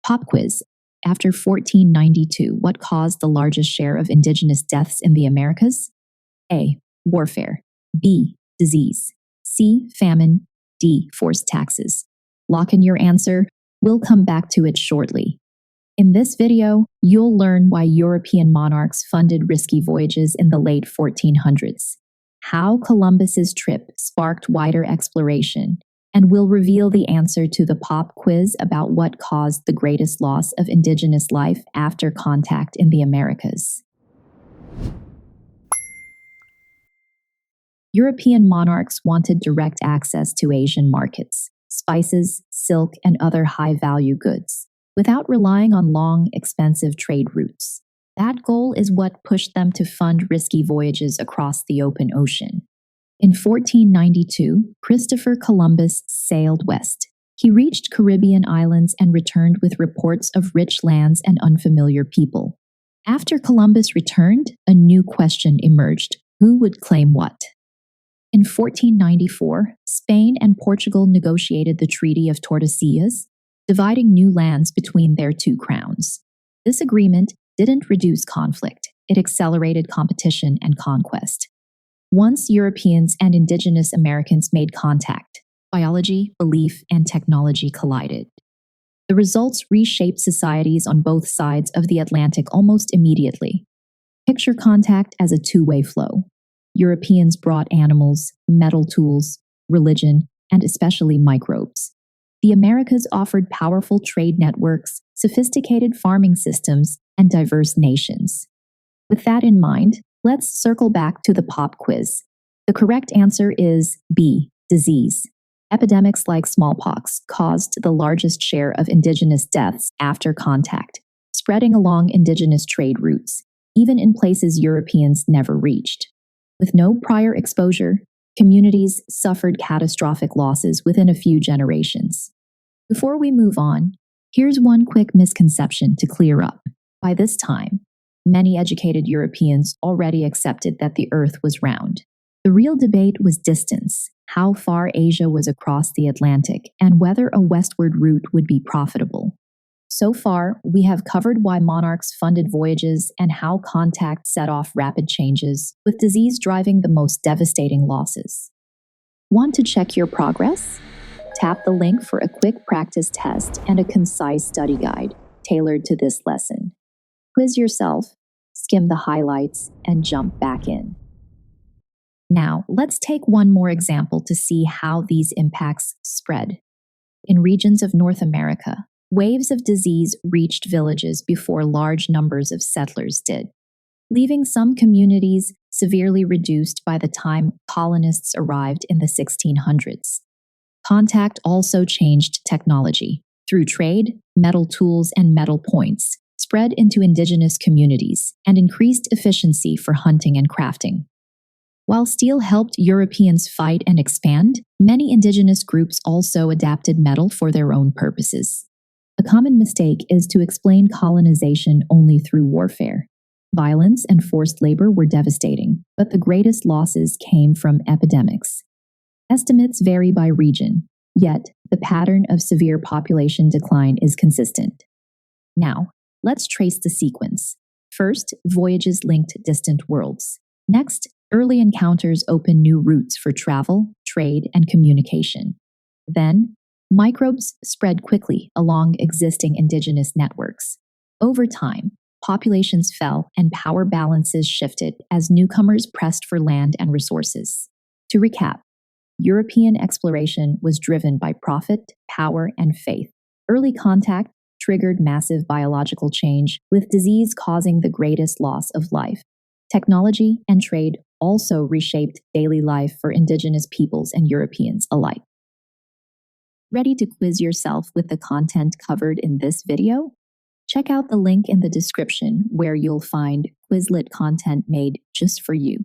Pop quiz. After 1492, what caused the largest share of indigenous deaths in the Americas? A. Warfare. B. Disease. C. Famine. D. Forced taxes. Lock in your answer. We'll come back to it shortly. In this video, you'll learn why European monarchs funded risky voyages in the late 1400s, how Columbus's trip sparked wider exploration, and we'll reveal the answer to the pop quiz about what caused the greatest loss of indigenous life after contact in the Americas. European monarchs wanted direct access to Asian markets, spices, silk, and other high-value goods, without relying on long, expensive trade routes. That goal is what pushed them to fund risky voyages across the open ocean. In 1492, Christopher Columbus sailed west. He reached Caribbean islands and returned with reports of rich lands and unfamiliar people. After Columbus returned, a new question emerged: who would claim what? In 1494, Spain and Portugal negotiated the Treaty of Tordesillas, dividing new lands between their two crowns. This agreement didn't reduce conflict, it accelerated competition and conquest. Once Europeans and indigenous Americans made contact, biology, belief, and technology collided. The results reshaped societies on both sides of the Atlantic almost immediately. Picture contact as a two-way flow. Europeans brought animals, metal tools, religion, and especially microbes. The Americas offered powerful trade networks, sophisticated farming systems, and diverse nations. With that in mind, let's circle back to the pop quiz. The correct answer is B, disease. Epidemics like smallpox caused the largest share of indigenous deaths after contact, spreading along indigenous trade routes, even in places Europeans never reached. With no prior exposure, communities suffered catastrophic losses within a few generations. Before we move on, here's one quick misconception to clear up. By this time, many educated Europeans already accepted that the Earth was round. The real debate was distance, how far Asia was across the Atlantic, and whether a westward route would be profitable. So far, we have covered why monarchs funded voyages and how contact set off rapid changes, with disease driving the most devastating losses. Want to check your progress? Tap the link for a quick practice test and a concise study guide tailored to this lesson. Quiz yourself, skim the highlights, and jump back in. Now, let's take one more example to see how these impacts spread. In regions of North America, waves of disease reached villages before large numbers of settlers did, leaving some communities severely reduced by the time colonists arrived in the 1600s. Contact also changed technology. Through trade, metal tools and metal points spread into indigenous communities and increased efficiency for hunting and crafting. While steel helped Europeans fight and expand, many indigenous groups also adapted metal for their own purposes. A common mistake is to explain colonization only through warfare. Violence and forced labor were devastating, but the greatest losses came from epidemics. Estimates vary by region, yet the pattern of severe population decline is consistent. Now, let's trace the sequence. First, voyages linked distant worlds. Next, early encounters opened new routes for travel, trade, and communication. Then, microbes spread quickly along existing indigenous networks. Over time, populations fell and power balances shifted as newcomers pressed for land and resources. To recap, European exploration was driven by profit, power, and faith. Early contact triggered massive biological change, with disease causing the greatest loss of life. Technology and trade also reshaped daily life for indigenous peoples and Europeans alike. Ready to quiz yourself with the content covered in this video? Check out the link in the description where you'll find Quizlet content made just for you.